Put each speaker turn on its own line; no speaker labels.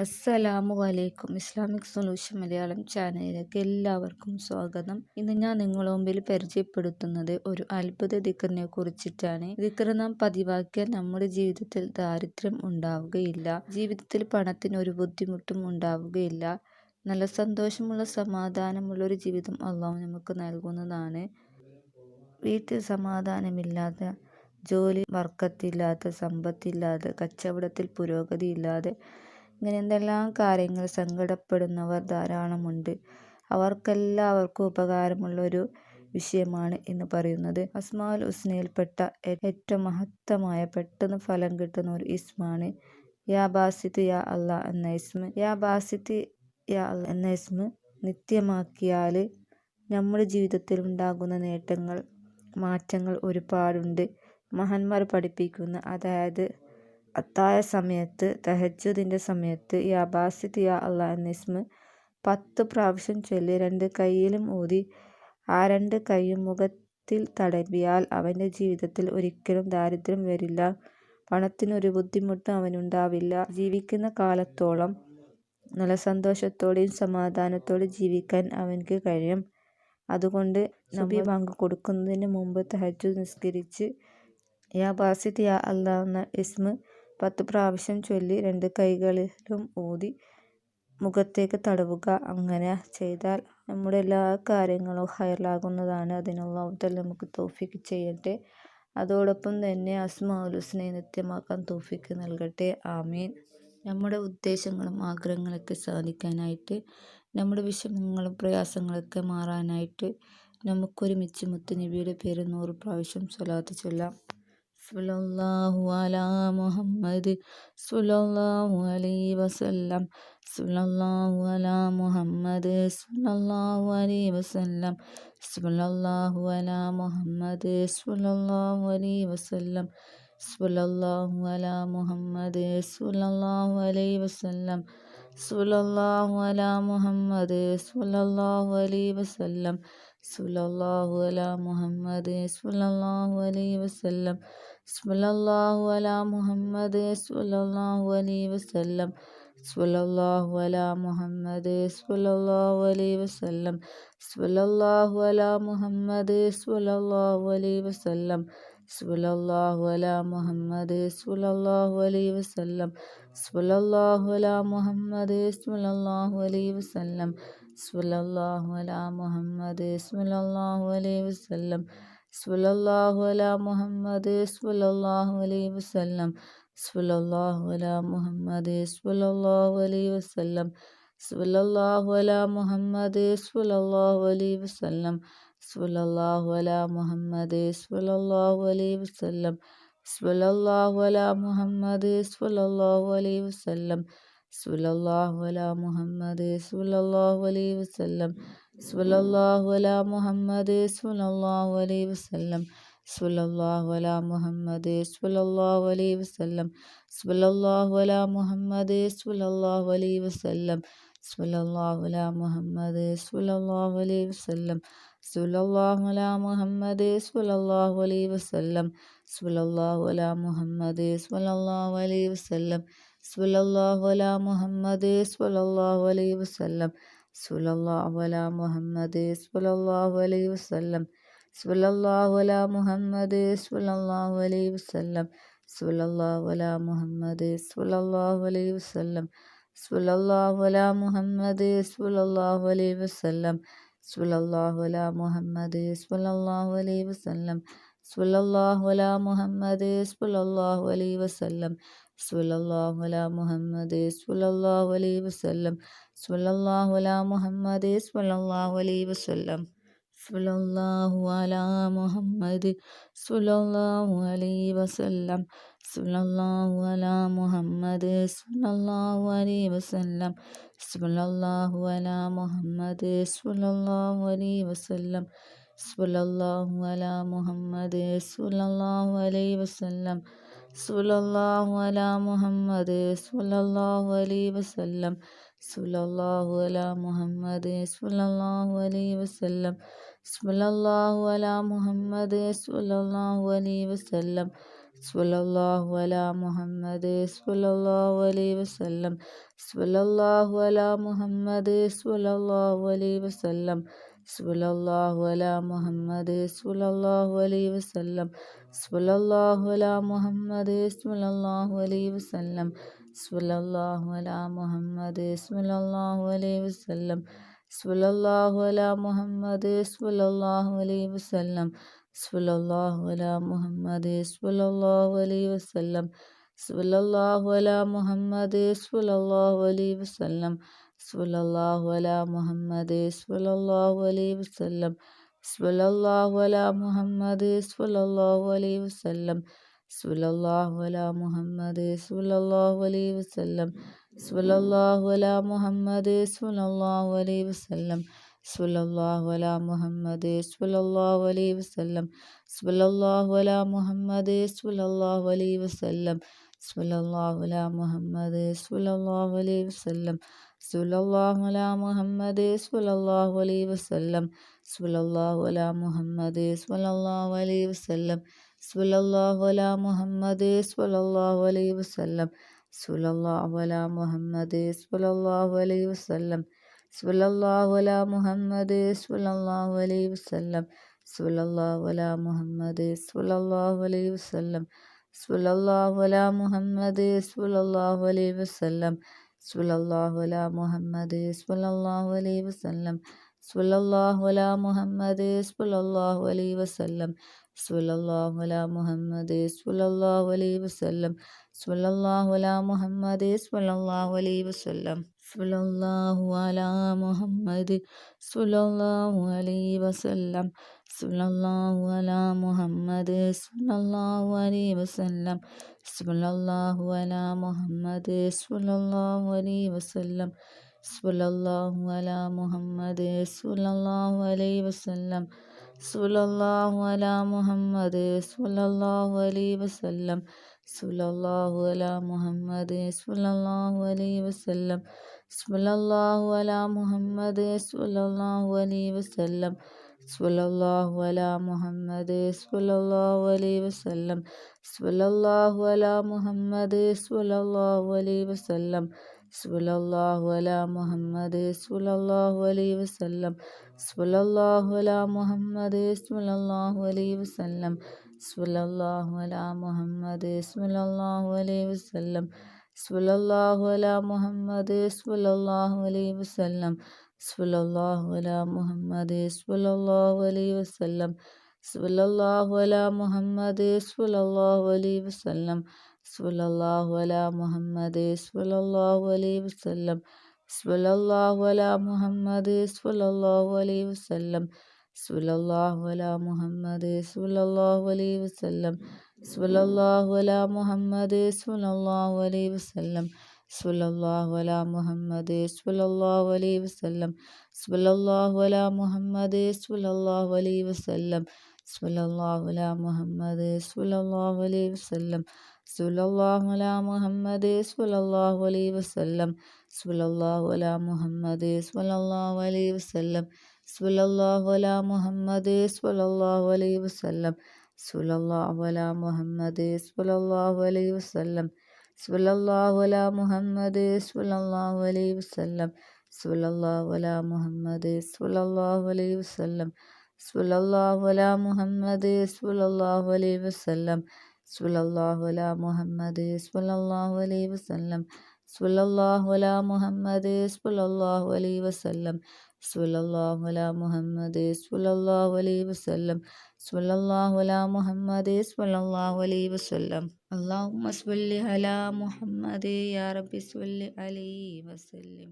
അസ്സലാമു അലൈക്കും. Islamic solution Malayalam ചാനലിലേക്ക് എല്ലാവർക്കും സ്വാഗതം. ഇന്ന് ഞാൻ നിങ്ങളുടെ മുമ്പിൽ പരിചയപ്പെടുത്തുന്നത് ഒരു അത്ഭുത ദിക്റിനെ കുറിച്ചിട്ടാണ്. ദിക്ർ നാം പതിവാക്കിയാൽ നമ്മുടെ ജീവിതത്തിൽ ദാരിദ്ര്യം ഉണ്ടാവുകയില്ല, ജീവിതത്തിൽ പണത്തിന് ഒരു ബുദ്ധിമുട്ടും ഉണ്ടാവുകയില്ല. നല്ല സന്തോഷമുള്ള സമാധാനമുള്ള ഒരു ജീവിതം അള്ളാഹു നമുക്ക് നൽകുന്നതാണ്. വീട്ടിൽ സമാധാനമില്ലാതെ, ജോലി ബർക്കത്തില്ലാതെ, സമ്പത്തില്ലാതെ, കച്ചവടത്തിൽ പുരോഗതിയില്ലാതെ, ഇങ്ങനെ എന്തെല്ലാം കാര്യങ്ങൾ സങ്കടപ്പെടുന്നവർ ധാരാളമുണ്ട്. അവർക്കെല്ലാവർക്കും ഉപകാരമുള്ള ഒരു വിഷയമാണ് എന്ന് പറയുന്നത്. അസ്മാഉൽ ഹുസ്നയിൽപ്പെട്ട ഏറ്റവും മഹത്തമായ പെട്ടെന്ന് ഫലം കിട്ടുന്ന ഒരു ഇസ്മാണ് യാ ബാസിത്ത് യാ അല്ലാ എന്ന ഇസ്മ. യാ ബാസിത്ത് യാ അല്ലാ എന്ന ഇസ്മ നിത്യമാക്കിയാൽ നമ്മുടെ ജീവിതത്തിൽ ഉണ്ടാകുന്ന നേട്ടങ്ങൾ, മാറ്റങ്ങൾ ഒരുപാടുണ്ട്. മഹാന്മാർ പഠിപ്പിക്കുന്ന, അതായത് അത്താഴ സമയത്ത്, തഹജ്ജുദിന്റെ സമയത്ത് യാ ബാസിത്ത് യാ അല്ലാ എന്ന ഇസ്മ 10 പ്രാവശ്യം ചൊല്ലി 2 കൈയിലും ഊതി ആ 2 കൈയും മുഖത്തിൽ തടവിയാൽ അവന്റെ ജീവിതത്തിൽ ഒരിക്കലും ദാരിദ്ര്യം വരില്ല, പണത്തിനൊരു ബുദ്ധിമുട്ടും അവനുണ്ടാവില്ല. ജീവിക്കുന്ന കാലത്തോളം നല്ല സന്തോഷത്തോടെയും സമാധാനത്തോടെ ജീവിക്കാൻ അവൻക്ക് കഴിയും. അതുകൊണ്ട് സുബഹി ബാങ്ക് കൊടുക്കുന്നതിന് മുമ്പ് തഹജ്ജുദ് നിസ്കരിച്ച് യാ ബാസിത്ത് യാ അല്ലാ എന്ന ഇസ്മ 10 പ്രാവശ്യം ചൊല്ലി 2 കൈകളിലും ഊതി മുഖത്തേക്ക് തടവുക. അങ്ങനെ ചെയ്താൽ നമ്മുടെ എല്ലാ കാര്യങ്ങളും ഹൈറാകുന്നതാണ്. അതിന് അല്ലാഹു തആല നമുക്ക് തൗഫീഖ് ചെയ്യട്ടെ. അതോടൊപ്പം തന്നെ അസ്മാഉൽ ഹുസ്നയെ നിത്യമാക്കാൻ തൗഫീഖ് നൽകട്ടെ. ആമീൻ. നമ്മുടെ ഉദ്ദേശങ്ങളും ആഗ്രഹങ്ങളൊക്കെ സാധിക്കാനായിട്ട്, നമ്മുടെ വിഷമങ്ങളും പ്രയാസങ്ങളൊക്കെ മാറാനായിട്ട് നമുക്കൊരുമിച്ച് മുത്തുനബിയുടെ പേര് 100 പ്രാവശ്യം സ്വലാത്ത് ചൊല്ലാം. സ്വല്ലല്ലാഹു അലാ മുഹമ്മദ് സ്വല്ലല്ലാഹു അലൈഹി വസല്ലം. സ്വല്ലല്ലാഹു അലാ മുഹമ്മദ് സ്വല്ലല്ലാഹു അലൈഹി വസല്ലം. സ്വല്ലല്ലാഹു അലാ മുഹമ്മദ് സ്വല്ലല്ലാഹു അലൈഹി വസല്ലം. സ്വല്ലല്ലാഹു അലാ മുഹമ്മദ് സ്വല്ലല്ലാഹു അലൈഹി വസല്ലം. സ്വല്ലല്ലാഹു അലാ മുഹമ്മദ് സ്വല്ലല്ലാഹു അലൈഹി വസല്ലം. സ്വല്ലല്ലാഹു അലാ മുഹമ്മദ് സ്വല്ലല്ലാഹു അലൈഹി വസല്ലം. സ്വല്ലല്ലാഹു അലാ മുഹമ്മദ് സ്വല്ലല്ലാഹു അലൈഹി വസല്ലം. സ്വല്ലല്ലാഹു അലാ മുഹമ്മദ് സ്വല്ലല്ലാഹു അലൈഹി വസല്ലം. സ്വല്ലല്ലാഹു അലാ മുഹമ്മദ് സ്വല്ലല്ലാഹു അലൈഹി വസല്ലം. സ്വല്ലല്ലാഹു അലാ മുഹമ്മദ് സ്വല്ലല്ലാഹു അലൈഹി വസല്ലം. സ്വല്ലല്ലാഹു അലാ മുഹമ്മദ് സ്വല്ലല്ലാഹു അലൈഹി വസല്ലം. സ്വല്ലല്ലാഹു അലാ മുഹമ്മദ് സ്വല്ലല്ലാഹു അലൈഹി വസല്ലം. സ്വല്ലല്ലാഹു അലാ മുഹമ്മദ് സ്വല്ലല്ലാഹു അലൈഹി വസല്ലം. സ്വല്ലല്ലാഹു അലാ മുഹമ്മദ് സ്വല്ലല്ലാഹു അലൈഹി വസല്ലം. സ്വല്ലല്ലാഹു അലാ മുഹമ്മദ് സ്വല്ലല്ലാഹു അലൈഹി വസല്ലം. സ്വല്ലല്ലാഹു അലാ മുഹമ്മദ് സ്വല്ലല്ലാഹു അലൈഹി വസല്ലം. സ്വല്ലല്ലാഹു അലാ മുഹമ്മദ് സ്വല്ലല്ലാഹു അലൈഹി വസല്ലം. സ്വല്ലല്ലാഹു അലാ മുഹമ്മദ് സ്വല്ലല്ലാഹു അലൈഹി വസല്ലം. സ്വല്ലല്ലാഹു അലാ മുഹമ്മദ് സ്വല്ലല്ലാഹു അലൈഹി വസല്ലം. സ്വല്ലല്ലാഹു അലാ മുഹമ്മദ് സ്വല്ലല്ലാഹു അലൈഹി വസല്ലം. സ്വല്ലല്ലാഹു അലാ മുഹമ്മദ് സ്വല്ലല്ലാഹു അലൈഹി വസല്ലം. സ്വല്ലല്ലാഹു അലാ മുഹമ്മദ് സ്വല്ലല്ലാഹു അലൈഹി വസല്ലം. സ്വല്ലല്ലാഹു അലാ മുഹമ്മദ് സ്വല്ലല്ലാഹു അലൈഹി വസല്ലം. സ്വല്ലല്ലാഹു അലാ മുഹമ്മദ് സ്വല്ലല്ലാഹു അലൈഹി വസല്ലം. സ്വല്ലല്ലാഹു അലാ മുഹമ്മദ് സ്വല്ലല്ലാഹു അലൈഹി വസല്ലം. സ്വല്ലല്ലാഹു അലാ മുഹമ്മദ് സ്വല്ലല്ലാഹു അലൈഹി വസല്ലം. സ്വല്ലല്ലാഹു അലാ മുഹമ്മദ് സ്വല്ലല്ലാഹു അലൈഹി വസല്ലം. സ്വല്ലല്ലാഹു അലാ മുഹമ്മദ് സ്വല്ലല്ലാഹു അലൈഹി വസല്ലം. സ്വല്ലല്ലാഹു അലാ മുഹമ്മദ് സ്വല്ലല്ലാഹു അലൈഹി വസല്ലം. സ്വല്ലല്ലാഹു അലാ മുഹമ്മദ് സ്വല്ലല്ലാഹു അലൈഹി വസല്ലം. സ്വല്ലല്ലാഹു അലാ മുഹമ്മദ് സ്വല്ലല്ലാഹു അലൈഹി വസല്ലം. സ്വല്ലല്ലാഹു അലാ മുഹമ്മദ് സ്വല്ലല്ലാഹു അലൈഹി വസല്ലം. സ്വല്ലല്ലാഹു അലാ മുഹമ്മദ് സ്വല്ലല്ലാഹു അലൈഹി വസല്ലം. സ്വല്ലല്ലാഹു അലാ മുഹമ്മദ് സ്വല്ലല്ലാഹു അലൈഹി വസല്ലം. സ്വല്ലല്ലാഹു അലാ മുഹമ്മദ് സ്വല്ലല്ലാഹു അലൈഹി വസല്ലം. സ്വല്ലല്ലാഹു അലാ മുഹമ്മദ് സ്വല്ലല്ലാഹു അലൈഹി വസല്ലം. സ്വല്ലല്ലാഹു അലാ മുഹമ്മദ് സ്വല്ലല്ലാഹു അലൈഹി വസല്ലം. സ്വല്ലല്ലാഹു അലാ മുഹമ്മദ് സ്വല്ലല്ലാഹു അലൈഹി വസല്ലം. സ്വല്ലല്ലാഹു അലാ മുഹമ്മദ് സ്വല്ലല്ലാഹു അലൈഹി വസല്ലം. സ്വല്ലല്ലാഹു അലാ മുഹമ്മദ് സ്വല്ലല്ലാഹു അലൈഹി വസല്ലം. സ്വല്ലല്ലാഹു അലാ മുഹമ്മദ് സ്വല്ലല്ലാഹു അലൈഹി വസല്ലം. സ്വല്ലല്ലാഹു അലാ മുഹമ്മദ് സ്വല്ലല്ലാഹു അലൈഹി വസല്ലം. സ്വല്ലല്ലാഹു അലാ മുഹമ്മദ് സ്വല്ലല്ലാഹു അലൈഹി വസല്ലം. സ്വല്ലല്ലാഹു അലാ മുഹമ്മദ് സ്വല്ലല്ലാഹു അലൈഹി വസല്ലം. സ്വല്ലല്ലാഹു അലാ മുഹമ്മദ് സ്വല്ലല്ലാഹു അലൈഹി വസല്ലം. സ്വല്ലല്ലാഹു അലാ മുഹമ്മദ് സ്വല്ലല്ലാഹു അലൈഹി വസല്ലം. സ്വല്ലല്ലാഹു അലാ മുഹമ്മദ് സ്വല്ലല്ലാഹു അലൈഹി വസല്ലം. സ്വല്ലല്ലാഹു അലാ മുഹമ്മദ് സ്വല്ലല്ലാഹു അലൈഹി വസല്ലം. സ്വല്ലല്ലാഹു അലാ മുഹമ്മദ് സ്വല്ലല്ലാഹു അലൈഹി വസല്ലം. സ്വല്ലല്ലാഹു അലാ മുഹമ്മദ് സ്വല്ലല്ലാഹു അലൈഹി വസല്ലം. സ്വല്ലല്ലാഹു അലാ മുഹമ്മദ് സ്വല്ലല്ലാഹു അലൈഹി വസല്ലം. സ്വല്ലല്ലാഹു അലാ മുഹമ്മദ് സ്വല്ലല്ലാഹു അലൈഹി വസല്ലം. സ്വല്ലല്ലാഹു അലാ മുഹമ്മദ് സ്വല്ലല്ലാഹു അലൈഹി വസല്ലം. സ്വല്ലല്ലാഹു അലാ മുഹമ്മദ് സ്വല്ലല്ലാഹു അലൈഹി വസല്ലം. സ്വല്ലല്ലാഹു അലാ മുഹമ്മദ് സ്വല്ലല്ലാഹു അലൈഹി വസല്ലം. സ്വല്ലല്ലാഹു അലാ മുഹമ്മദ് സ്വല്ലല്ലാഹു അലൈഹി വസല്ലം. സ്വല്ലല്ലാഹു അലാ മുഹമ്മദ് സ്വല്ലല്ലാഹു അലൈഹി വസല്ലം. സ്വല്ലല്ലാഹു അലാ മുഹമ്മദ് സ്വല്ലല്ലാഹു അലൈഹി വസല്ലം. സ്വല്ലല്ലാഹു അലാ മുഹമ്മദ് സ്വല്ലല്ലാഹു അലൈഹി വസല്ലം. സ്വല്ലല്ലാഹു അലാ മുഹമ്മദ് സ്വല്ലല്ലാഹു അലൈഹി വസല്ലം. സ്വല്ലല്ലാഹു അലാ മുഹമ്മദ് സ്വല്ലല്ലാഹു അലൈഹി വസല്ലം. സ്വല്ലല്ലാഹു അലാ മുഹമ്മദ് സ്വല്ലല്ലാഹു അലൈഹി വസല്ലം. സ്വല്ലല്ലാഹു അലാ മുഹമ്മദ് സ്വല്ലല്ലാഹു അലൈഹി വസല്ലം. സ്വല്ലല്ലാഹു അലാ മുഹമ്മദ് സ്വല്ലല്ലാഹു അലൈഹി വസല്ലം. സ്വല്ലല്ലാഹു അലാ മുഹമ്മദ് സ്വല്ലല്ലാഹു അലൈഹി വസല്ലം. സ്വല്ലല്ലാഹു അലാ മുഹമ്മദ് സ്വല്ലല്ലാഹു അലൈഹി വസല്ലം. സ്വല്ലല്ലാഹു അലാ മുഹമ്മദ് സ്വല്ലല്ലാഹു അലൈഹി വസല്ലം. സ്വല്ലല്ലാഹു അലാ മുഹമ്മദ് സ്വല്ലല്ലാഹു അലൈഹി വസല്ലം. സ്വല്ലല്ലാഹു അലാ മുഹമ്മദ് സ്വല്ലല്ലാഹു അലൈഹി വസല്ലം. സ്വല്ലല്ലാഹു അലാ മുഹമ്മദ് സ്വല്ലല്ലാഹു അലൈഹി വസല്ലം. സ്വല്ലല്ലാഹു അലാ മുഹമ്മദ് സ്വല്ലല്ലാഹു അലൈഹി വസല്ലം. സ്വല്ലല്ലാഹു അലാ മുഹമ്മദ് സ്വല്ലല്ലാഹു അലൈഹി വസല്ലം. സ്വല്ലല്ലാഹു അലാ മുഹമ്മദ് സ്വല്ലല്ലാഹു അലൈഹി വസല്ലം. സ്വല്ലല്ലാഹു അലാ മുഹമ്മദ് സ്വല്ലല്ലാഹു അലൈഹി വസല്ലം. സ്വല്ലല്ലാഹു അലാ മുഹമ്മദ് സ്വല്ലല്ലാഹു അലൈഹി വസല്ലം. സ്വല്ലല്ലാഹു അലാ മുഹമ്മദ് സ്വല്ലല്ലാഹു അലൈഹി വസല്ലം. സ്വല്ലല്ലാഹു അലാ മുഹമ്മദ് സ്വല്ലല്ലാഹു അലൈഹി വസല്ലം. സ്വല്ലല്ലാഹു അലാ മുഹമ്മദ് സ്വല്ലല്ലാഹു അലൈഹി വസല്ലം. സ്വല്ലല്ലാഹു അലാ മുഹമ്മദ് സ്വല്ലല്ലാഹു അലൈഹി വസല്ലം. സ്വല്ലല്ലാഹു അലാ മുഹമ്മദ് സ്വല്ലല്ലാഹു അലൈഹി വസല്ലം. സ്വല്ലല്ലാഹു അലാ മുഹമ്മദ് സ്വല്ലല്ലാഹു അലൈഹി വസല്ലം. സ്വല്ലല്ലാഹു അലാ മുഹമ്മദ് സ്വല്ലല്ലാഹു അലൈഹി വസല്ലം. സ്വല്ലല്ലാഹു അലാ മുഹമ്മദ് സ്വല്ലല്ലാഹു അലൈഹി വസല്ലം. സ്വല്ലല്ലാഹു അലാ മുഹമ്മദ് സ്വല്ലല്ലാഹു അലൈഹി വസല്ലം. സ്വല്ലല്ലാഹു അലാ മുഹമ്മദ് സ്വല്ലല്ലാഹു അലൈഹി വസല്ലം. സ്വല്ലല്ലാഹു അലാ മുഹമ്മദ് സ്വല്ലല്ലാഹു അലൈഹി വസല്ലം. സ്വല്ലല്ലാഹു അലാ മുഹമ്മദ് സ്വല്ലല്ലാഹു അലൈഹി വസല്ലം. സ്വല്ലല്ലാഹു അലാ മുഹമ്മദ് സ്വല്ലല്ലാഹു അലൈഹി വസല്ലം. സ്വല്ലല്ലാഹു അലാ മുഹമ്മദ് സ്വല്ലല്ലാഹു അലൈഹി വസല്ലം. സ്വല്ലല്ലാഹു അലാ മുഹമ്മദ് സ്വല്ലല്ലാഹു അലൈഹി വസല്ലം. സ്വല്ലല്ലാഹു അലാ മുഹമ്മദ് സ്വല്ലല്ലാഹു അലൈഹി വസല്ലം. സ്വല്ലല്ലാഹു അലാ മുഹമ്മദ് സ്വല്ലല്ലാഹു അലൈഹി വസല്ലം. സ്വല്ലല്ലാഹു അലാ മുഹമ്മദ് സ്വല്ലല്ലാഹു അലൈഹി വസല്ലം. സ്വല്ലല്ലാഹു അലാ മുഹമ്മദ് സ്വല്ലല്ലാഹു അലൈഹി വസല്ലം. സ്വല്ലല്ലാഹു അലാ മുഹമ്മദ് സ്വല്ലല്ലാഹു അലൈഹി വസല്ലം. സ്വല്ലല്ലാഹു അലാ മുഹമ്മദ് സ്വല്ലല്ലാഹു അലൈഹി വസല്ലം. സ്വല്ലല്ലാഹു അലാ മുഹമ്മദ് സ്വല്ലല്ലാഹു അലൈഹി വസല്ലം. സ്വല്ലല്ലാഹു അലാ മുഹമ്മദ് സ്വല്ലല്ലാഹു അലൈഹി വസല്ലം. സ്വല്ലല്ലാഹു അലാ മുഹമ്മദ് സ്വല്ലല്ലാഹു അലൈഹി വസല്ലം. അല്ലാഹുമ്മ സ്വല്ലി അലാ മുഹമ്മദ് യാ റബ്ബി സ്വല്ലി അലൈഹി വസല്ലം.